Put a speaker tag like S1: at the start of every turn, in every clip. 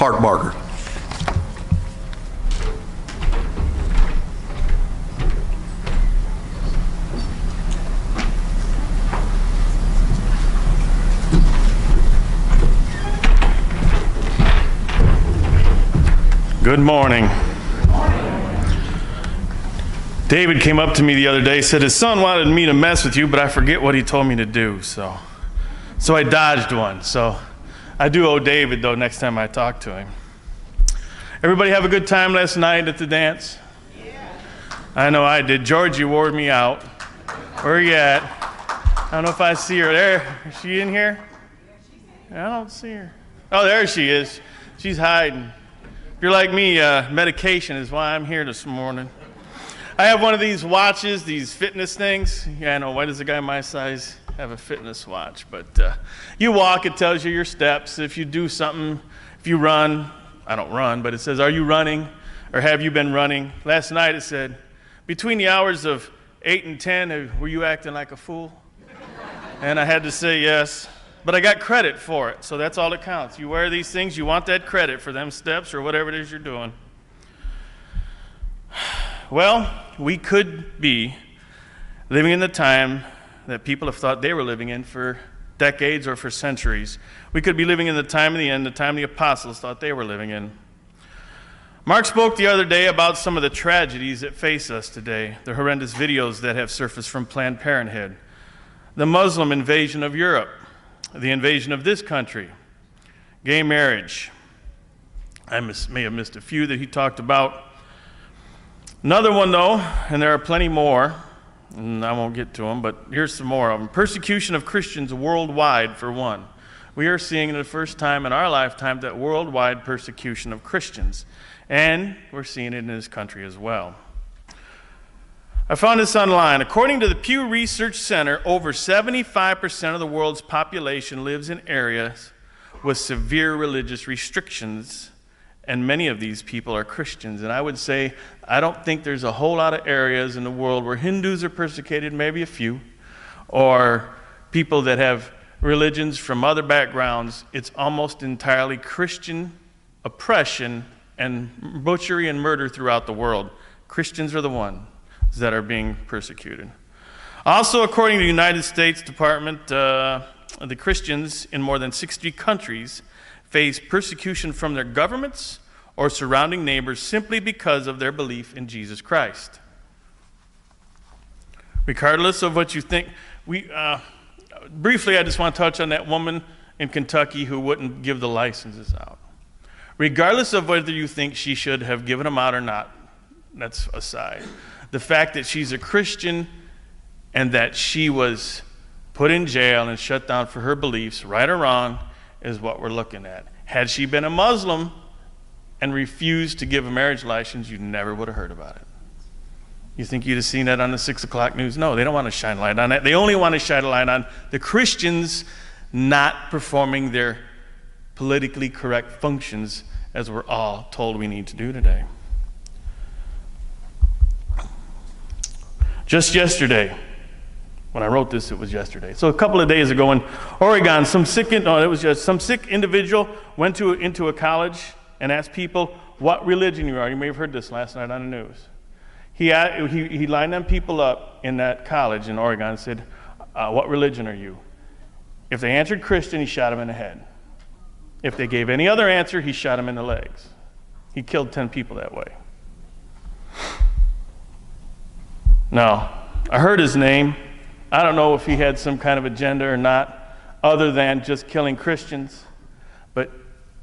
S1: Hart Barker.
S2: Good morning. David came up to me the other day, said his son wanted me to mess with you, but I forget what he told me to do, so I dodged one. So I do owe David, though, next time I talk to him. Everybody have a good time last night at the dance? Yeah. I know I did. Georgie wore me out. Where are you at? I don't know if I see her. There. Is she in here? I don't see her. Oh, there she is. She's hiding. If you're like me, medication is why I'm here this morning. I have one of these watches, these fitness things. Yeah, I know. Why does a guy my size have a fitness watch? But you walk, it tells you your steps. If you do something, if you run, I don't run, but it says, are you running or have you been running? Last night it said, between the hours of 8 and 10, were you acting like a fool? And I had to say yes. But I got credit for it, so that's all that counts. You wear these things, you want that credit for them steps or whatever it is you're doing. Well, we could be living in the time that people have thought they were living in for decades or for centuries. We could be living in the time of the end, the time the apostles thought they were living in. Mark spoke the other day about some of the tragedies that face us today, the horrendous videos that have surfaced from Planned Parenthood, the Muslim invasion of Europe, the invasion of this country, gay marriage. I may have missed a few that he talked about. Another one, though, and there are plenty more, and I won't get to them, but here's some more of them. Persecution of Christians worldwide, for one. We are seeing the first time in our lifetime that worldwide persecution of Christians, and we're seeing it in this country as well. I found this online. According to the Pew Research Center, over 75% of the world's population lives in areas with severe religious restrictions, and many of these people are Christians. And I would say, I don't think there's a whole lot of areas in the world where Hindus are persecuted, maybe a few, or people that have religions from other backgrounds. It's almost entirely Christian oppression and butchery and murder throughout the world. Christians are the ones that are being persecuted. Also, according to the United States Department, the Christians in more than 60 countries face persecution from their governments or surrounding neighbors simply because of their belief in Jesus Christ. Regardless of what you think, briefly I just want to touch on that woman in Kentucky who wouldn't give the licenses out. Regardless of whether you think she should have given them out or not, that's aside. The fact that she's a Christian and that she was put in jail and shut down for her beliefs, right or wrong, is what we're looking at. Had she been a Muslim and refused to give a marriage license, you never would have heard about it. You think you'd have seen that on the 6 o'clock news? No, they don't want to shine a light on that. They only want to shine a light on the Christians not performing their politically correct functions as we're all told we need to do today. Just yesterday, when I wrote this, it was yesterday. So a couple of days ago in Oregon, some sick individual went into a college and asked people what religion you are. You may have heard this last night on the news. He lined them people up in that college in Oregon and said, what religion are you? If they answered Christian, he shot them in the head. If they gave any other answer, he shot them in the legs. He killed 10 people that way. Now, I heard his name. I don't know if he had some kind of agenda or not, other than just killing Christians. But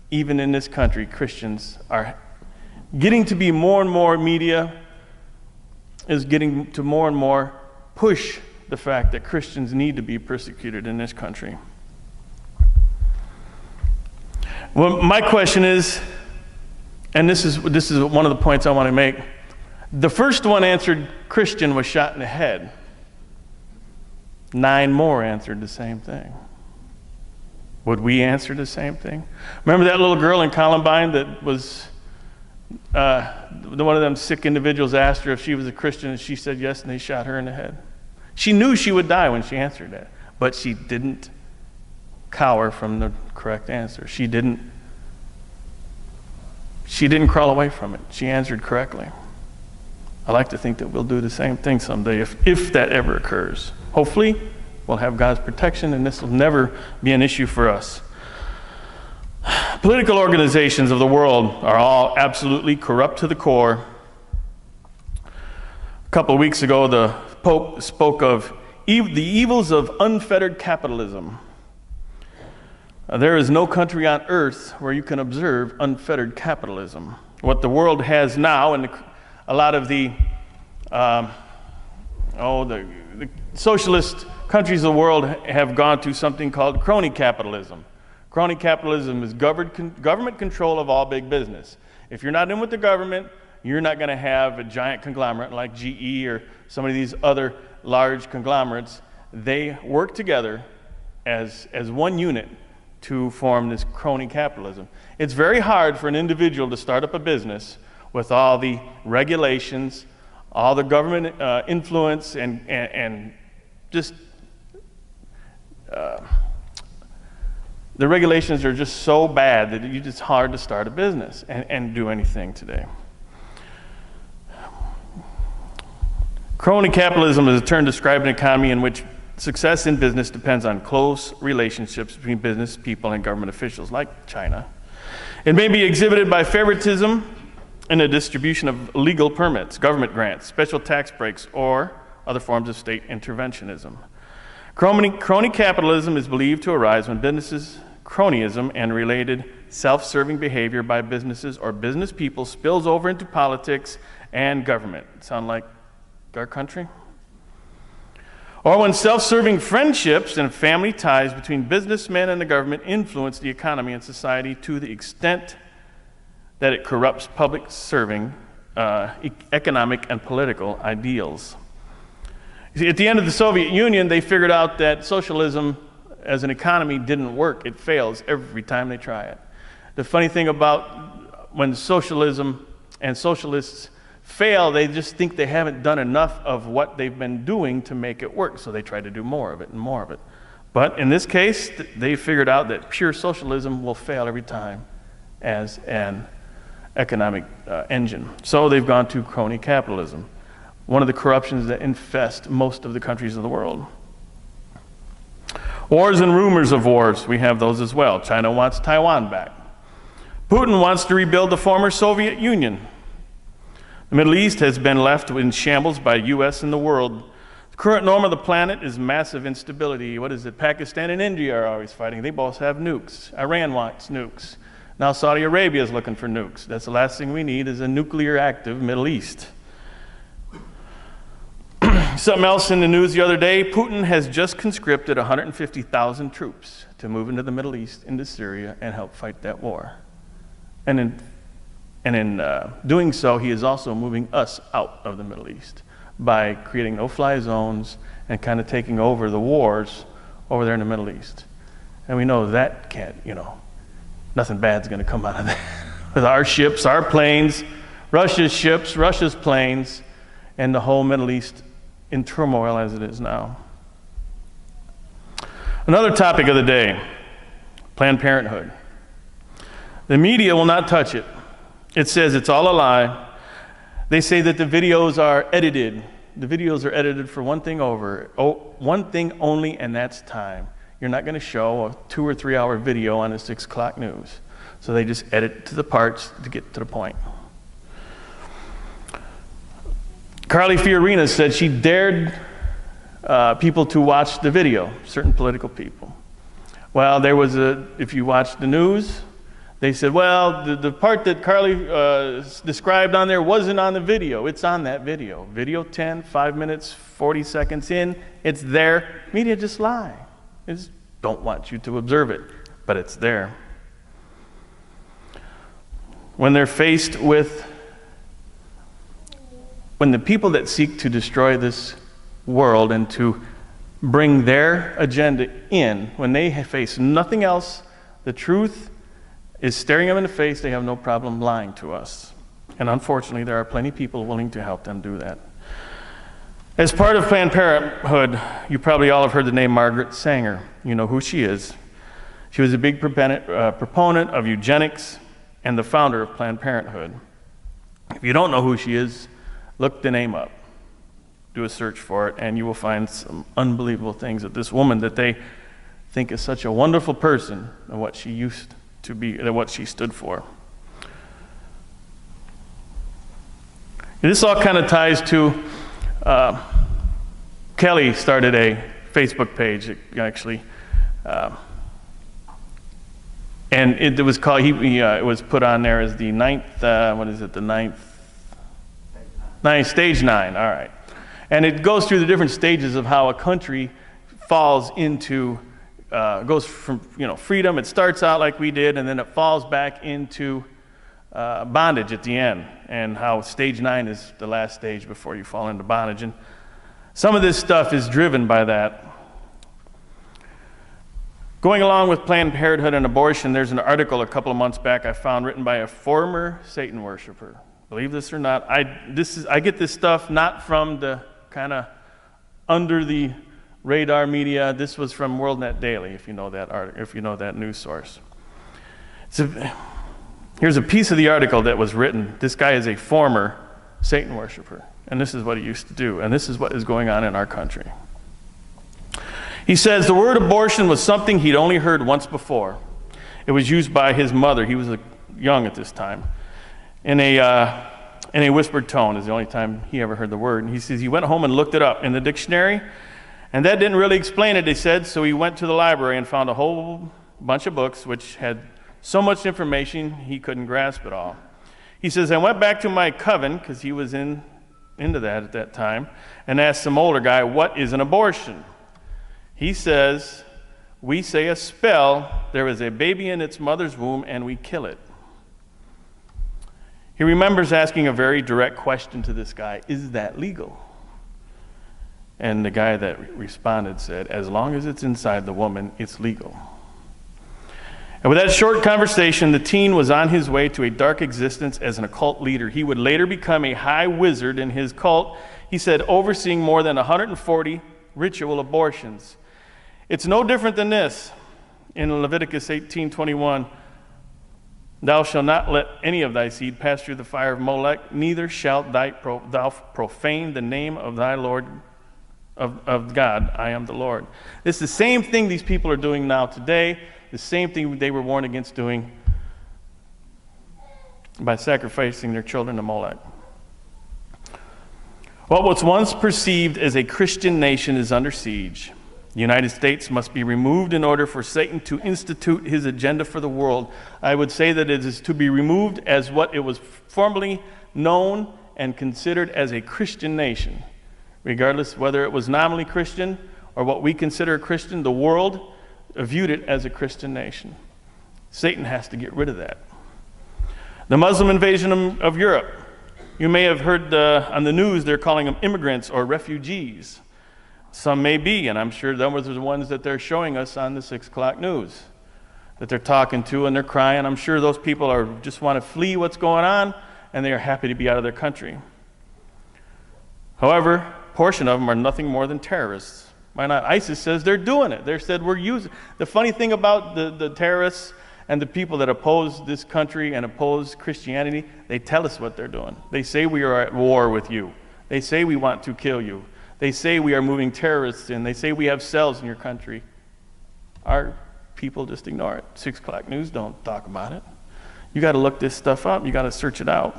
S2: even in this country, Christians are getting to be more and more, media is getting to more and more push the fact that Christians need to be persecuted in this country. Well, my question is, and this is one of the points I want to make, the first one answered Christian was shot in the head. 9 more answered the same thing. Would we answer the same thing? Remember that little girl in Columbine that was, one of them sick individuals asked her if she was a Christian, and she said yes, and they shot her in the head. She knew she would die when she answered that, but she didn't cower from the correct answer. She didn't she didn't crawl away from it. She answered correctly. I like to think that we'll do the same thing someday if that ever occurs. Hopefully, we'll have God's protection and this will never be an issue for us. Political organizations of the world are all absolutely corrupt to the core. A couple of weeks ago, the Pope spoke of the evils of unfettered capitalism. There is no country on earth where you can observe unfettered capitalism. What the world has now, and a lot of the socialist countries of the world have gone to something called crony capitalism. Crony capitalism is government control of all big business. If you're not in with the government, you're not going to have a giant conglomerate like GE or some of these other large conglomerates. They work together as one unit to form this crony capitalism. It's very hard for an individual to start up a business with all the regulations, all the government influence, and just the regulations are just so bad that it's just hard to start a business and do anything today. Crony capitalism is a term describing an economy in which success in business depends on close relationships between business people and government officials, like China. It may be exhibited by favoritism in the distribution of legal permits, government grants, special tax breaks, or other forms of state interventionism. Crony capitalism is believed to arise when businesses' cronyism and related self-serving behavior by businesses or business people spills over into politics and government. Sound like our country? Or when self-serving friendships and family ties between businessmen and the government influence the economy and society to the extent that it corrupts public serving economic and political ideals. You see, at the end of the Soviet Union, they figured out that socialism as an economy didn't work. It fails every time they try it. The funny thing about when socialism and socialists fail, they just think they haven't done enough of what they've been doing to make it work, so they try to do more of it and more of it. But in this case, they figured out that pure socialism will fail every time as an economic engine. So they've gone to crony capitalism, one of the corruptions that infest most of the countries of the world. Wars and rumors of wars, we have those as well. China wants Taiwan back. Putin wants to rebuild the former Soviet Union. The Middle East has been left in shambles by U.S. and the world. The current norm of the planet is massive instability. What is it? Pakistan and India are always fighting. They both have nukes. Iran wants nukes. Now Saudi Arabia is looking for nukes. That's the last thing we need is a nuclear active Middle East. Something else in the news the other day, Putin has just conscripted 150,000 troops to move into the Middle East, into Syria, and help fight that war. And in doing so, he is also moving us out of the Middle East by creating no-fly zones and kind of taking over the wars over there in the Middle East. And we know that can't, nothing bad's going to come out of that. With our ships, our planes, Russia's ships, Russia's planes, and the whole Middle East in turmoil as it is now. Another topic of the day, Planned Parenthood. The media will not touch it. It says it's all a lie. They say that the videos are edited. The videos are edited for one thing only, and that's time. You're not going to show a 2 or 3 hour video on a 6 o'clock news. So they just edit to the parts to get to the point. Carly Fiorina said she dared people to watch the video, certain political people. Well, if you watch the news, they said, well, the part that Carly described on there wasn't on the video. It's on that video. Video 10, 5 minutes, 40 seconds in, it's there. Media just lie. They just don't want you to observe it, but it's there. When they're faced with, when the people that seek to destroy this world and to bring their agenda in, when they face nothing else, the truth is staring them in the face, they have no problem lying to us. And unfortunately, there are plenty of people willing to help them do that. As part of Planned Parenthood, you probably all have heard the name Margaret Sanger. You know who she is. She was a big proponent of eugenics. and the founder of Planned Parenthood. If you don't know who she is, look the name up. Do a search for it, and you will find some unbelievable things of this woman that they think is such a wonderful person and what she used to be, and what she stood for. This all kind of ties to, Kelly started a Facebook page, actually, and it was called, it was put on there as the stage 9, all right. And it goes through the different stages of how a country falls into, goes from freedom. It starts out like we did, and then it falls back into bondage at the end, and how stage 9 is the last stage before you fall into bondage. And some of this stuff is driven by that. Going along with Planned Parenthood and abortion, there's an article a couple of months back I found written by a former Satan worshiper. Believe this or not, I get this stuff not from the kind of under the radar media. This was from WorldNet Daily, if you know that article, if you know that news source. Here's a piece of the article that was written. This guy is a former Satan worshiper, and this is what he used to do, and this is what is going on in our country. He says the word abortion was something he'd only heard once before. It was used by his mother. He was young at this time. In a whispered tone is the only time he ever heard the word. And he says he went home and looked it up in the dictionary, and that didn't really explain it, he said, so he went to the library and found a whole bunch of books which had so much information he couldn't grasp it all. He says, I went back to my coven, because he was into that at that time, and asked some older guy, what is an abortion? He says, we say a spell, there is a baby in its mother's womb, and we kill it. He remembers asking a very direct question to this guy, is that legal? And the guy that responded said, as long as it's inside the woman, it's legal. And with that short conversation, the teen was on his way to a dark existence as an occult leader. He would later become a high wizard in his cult, he said, overseeing more than 140 ritual abortions. It's no different than this. In Leviticus 18:21, thou shalt not let any of thy seed pass through the fire of Molech, neither shalt thou profane the name of thy Lord, of God. I am the Lord. It's the same thing these people are doing now today, the same thing they were warned against doing by sacrificing their children to Molech. What was once perceived as a Christian nation is under siege. The United States must be removed in order for Satan to institute his agenda for the world. I would say that it is to be removed as what it was formerly known and considered as a Christian nation. Regardless whether it was nominally Christian or what we consider a Christian, the world viewed it as a Christian nation. Satan has to get rid of that. The Muslim invasion of Europe. You may have heard on the news they're calling them immigrants or refugees. Some may be, and I'm sure those are the ones that they're showing us on the 6 o'clock news, that they're talking to and they're crying. I'm sure those people just want to flee what's going on, and they are happy to be out of their country. However, a portion of them are nothing more than terrorists. Why not? ISIS says they're doing it. They said we're using. The funny thing about the terrorists and the people that oppose this country and oppose Christianity, they tell us what they're doing. They say we are at war with you. They say we want to kill you. They say we are moving terrorists in. They say we have cells in your country. Our people just ignore it. 6 o'clock news don't talk about it. You got to look this stuff up. You got to search it out.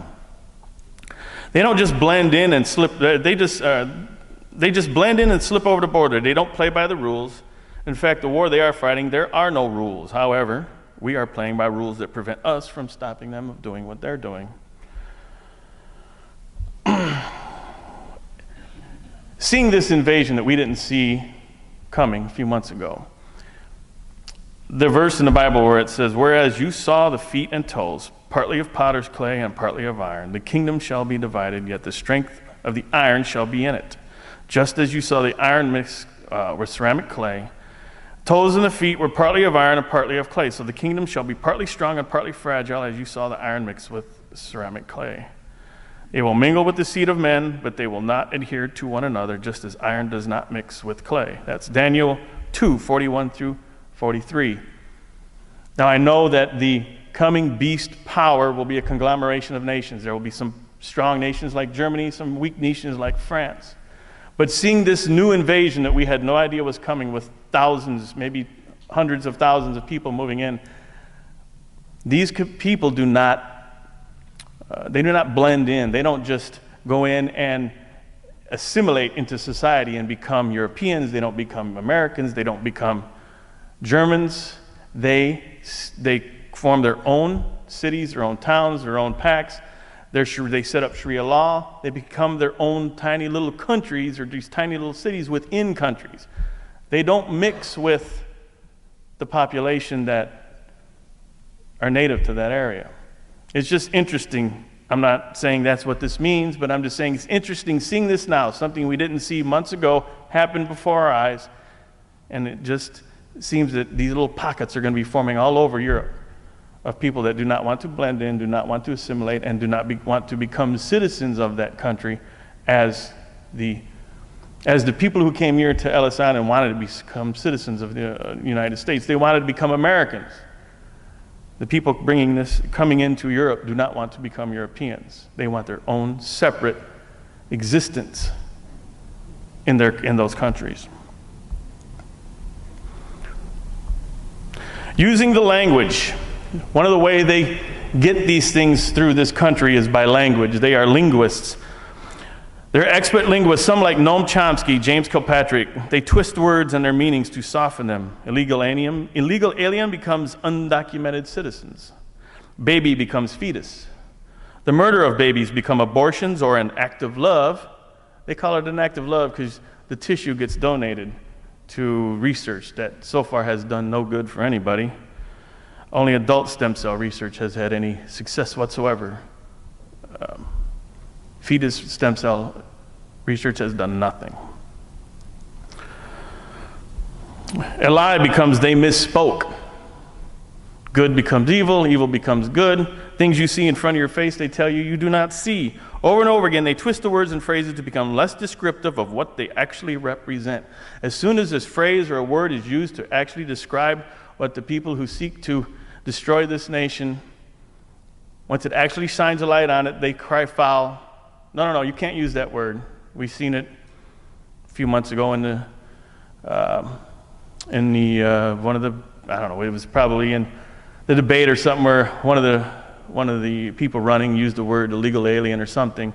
S2: They don't just blend in and slip. They just blend in and slip over the border. They don't play by the rules. In fact, the war they are fighting, there are no rules. However, we are playing by rules that prevent us from stopping them of doing what they're doing. Seeing this invasion that we didn't see coming a few months ago, the verse in the Bible where it says, whereas you saw the feet and toes, partly of potter's clay and partly of iron, the kingdom shall be divided, yet the strength of the iron shall be in it. Just as you saw the iron mixed with ceramic clay, toes and the feet were partly of iron and partly of clay. So the kingdom shall be partly strong and partly fragile, as you saw the iron mixed with ceramic clay. They will mingle with the seed of men, but they will not adhere to one another, just as iron does not mix with clay. That's Daniel 2:41 through 43. Now I know that the coming beast power will be a conglomeration of nations. There will be some strong nations like Germany, some weak nations like France. But seeing this new invasion that we had no idea was coming, with thousands, maybe hundreds of thousands of people moving in, these people do not blend in. They don't just go in and assimilate into society and become Europeans. They don't become Americans. They don't become Germans. They form their own cities, their own towns, their own pacts. They set up Sharia law. They become their own tiny little countries, or these tiny little cities within countries. They don't mix with the population that are native to that area. It's just interesting. I'm not saying that's what this means, but I'm just saying it's interesting seeing this now, something we didn't see months ago happen before our eyes, and it just seems that these little pockets are going to be forming all over Europe of people that do not want to blend in, do not want to assimilate, and do not want to become citizens of that country as the people who came here to Ellis Island wanted to become citizens of the United States. They wanted to become Americans. The people coming into Europe do not want to become Europeans. They want their own separate existence in those countries. Using the language. One of the ways they get these things through this country is by language. They are linguists. They're expert linguists. Some, like Noam Chomsky, James Kilpatrick, they twist words and their meanings to soften them. Illegal alien becomes undocumented citizens. Baby becomes fetus. The murder of babies become abortions or an act of love. They call it an act of love because the tissue gets donated to research that so far has done no good for anybody. Only adult stem cell research has had any success whatsoever. Fetus stem cell research has done nothing. A lie becomes they misspoke. Good becomes evil, evil becomes good. Things you see in front of your face, they tell you do not see. Over and over again, they twist the words and phrases to become less descriptive of what they actually represent. As soon as this phrase or a word is used to actually describe what the people who seek to destroy this nation, once it actually shines a light on it, they cry foul. No, you can't use that word. We've seen it a few months ago in the one of the, I don't know, it was probably in the debate or something, where one of the people running used the word illegal alien or something,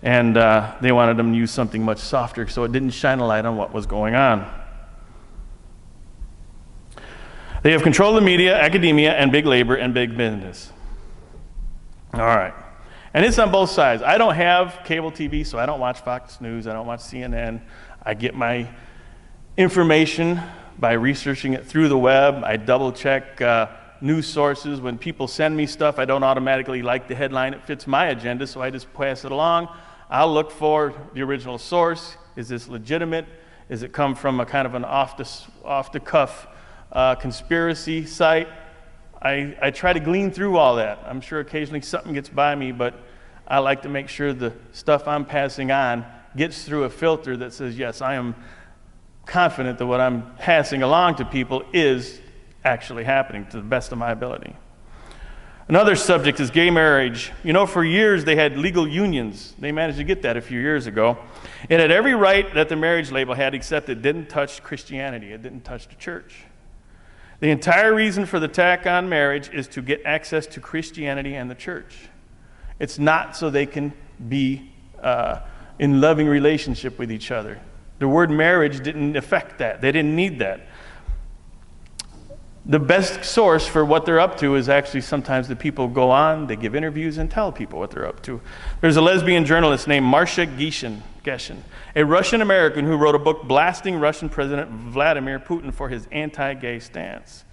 S2: and they wanted them to use something much softer, so it didn't shine a light on what was going on. They have control of the media, academia, and big labor and big business. All right. And it's on both sides. I don't have cable TV, so I don't watch Fox News. I don't watch CNN. I get my information by researching it through the web. I double check news sources. When people send me stuff, I don't automatically like the headline. It fits my agenda, so I just pass it along. I'll look for the original source. Is this legitimate? Does it come from a kind of an off-the-cuff conspiracy site? I try to glean through all that. I'm sure occasionally something gets by me, but I like to make sure the stuff I'm passing on gets through a filter that says, yes, I am confident that what I'm passing along to people is actually happening to the best of my ability. Another subject is gay marriage. You know, for years they had legal unions. They managed to get that a few years ago. It had every right that the marriage label had, except it didn't touch Christianity. It didn't touch the church. The entire reason for the attack on marriage is to get access to Christianity and the church. It's not so they can be in loving relationship with each other. The word marriage didn't affect that. They didn't need that. The best source for what they're up to is actually sometimes the people go on, they give interviews and tell people what they're up to. There's a lesbian journalist named Marcia Geshen, a Russian-American who wrote a book blasting Russian President Vladimir Putin for his anti-gay stance.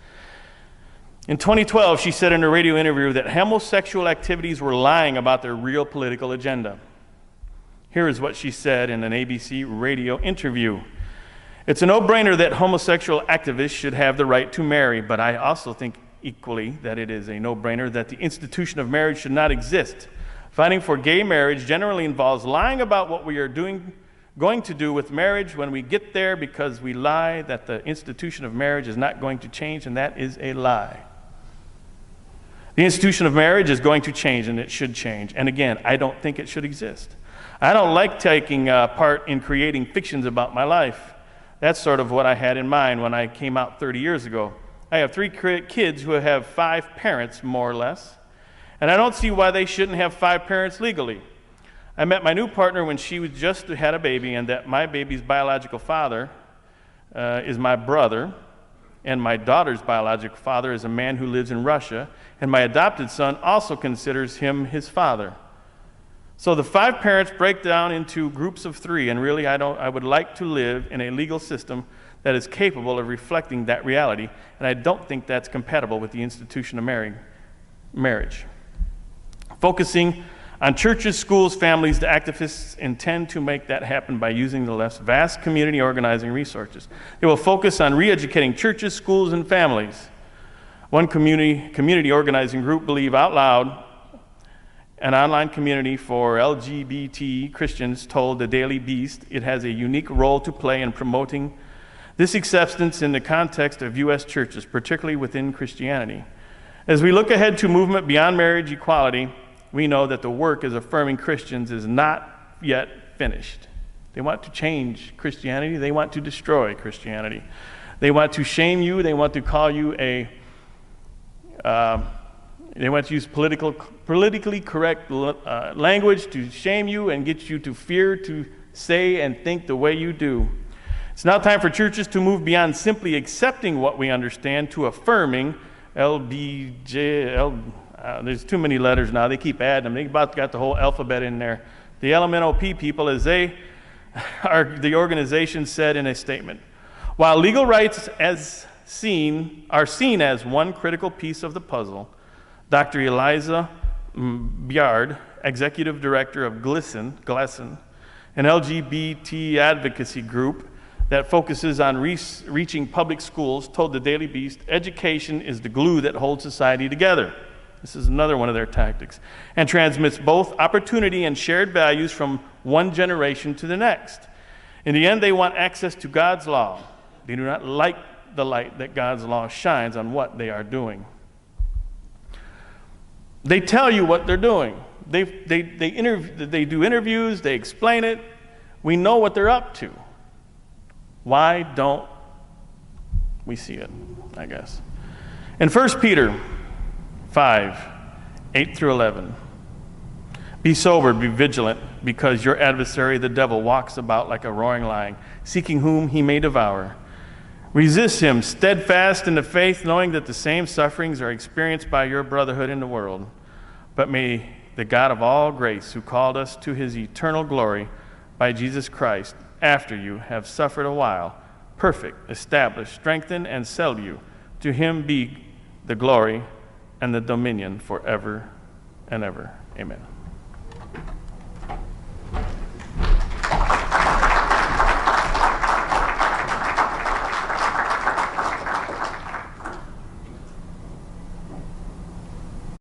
S2: In 2012, she said in a radio interview that homosexual activities were lying about their real political agenda. Here is what she said in an ABC radio interview. It's a no-brainer that homosexual activists should have the right to marry, but I also think equally that it is a no-brainer that the institution of marriage should not exist. Fighting for gay marriage generally involves lying about what we are going to do with marriage when we get there, because we lie that the institution of marriage is not going to change, and that is a lie. The institution of marriage is going to change, and it should change. And again, I don't think it should exist. I don't like taking part in creating fictions about my life. That's sort of what I had in mind when I came out 30 years ago. I have 3 kids who have 5 parents, more or less, and I don't see why they shouldn't have 5 parents legally. I met my new partner when she was just had a baby, and that my baby's biological father is my brother, and my daughter's biological father is a man who lives in Russia, and my adopted son also considers him his father. So the 5 parents break down into groups of 3, and really I would like to live in a legal system that is capable of reflecting that reality, and I don't think that's compatible with the institution of marriage. Focusing on churches, schools, families, the activists intend to make that happen by using the left's vast community organizing resources. They will focus on re-educating churches, schools, and families. One community organizing group, Believe Out Loud, an online community for LGBT Christians, told the Daily Beast it has a unique role to play in promoting this acceptance in the context of U.S. churches, particularly within Christianity. As we look ahead to movement beyond marriage equality, we know that the work as affirming Christians is not yet finished. They want to change Christianity. They want to destroy Christianity. They want to shame you. They want to call you they want to use politically correct language to shame you and get you to fear to say and think the way you do. It's now time for churches to move beyond simply accepting what we understand to affirming there's too many letters now. They keep adding them. They about got the whole alphabet in there. The LMNOP people, as the organization said in a statement, while legal rights are seen as one critical piece of the puzzle, Dr. Eliza Byard, executive director of Glisten, an LGBT advocacy group that focuses on reaching public schools, told the Daily Beast, education is the glue that holds society together. This is another one of their tactics, and transmits both opportunity and shared values from one generation to the next. In the end, they want access to God's law. They do not like the light that God's law shines on what they are doing. They tell you what they're doing. They do interviews, they explain it. We know what they're up to. Why don't we see it, I guess? In 1 Peter 5, 8 through 11, be sober, be vigilant, because your adversary, the devil, walks about like a roaring lion, seeking whom he may devour. Resist him, steadfast in the faith, knowing that the same sufferings are experienced by your brotherhood in the world. But may the God of all grace, who called us to his eternal glory by Jesus Christ, after you have suffered a while, perfect, establish, strengthen, and settle you. To him be the glory and the dominion forever and ever. Amen.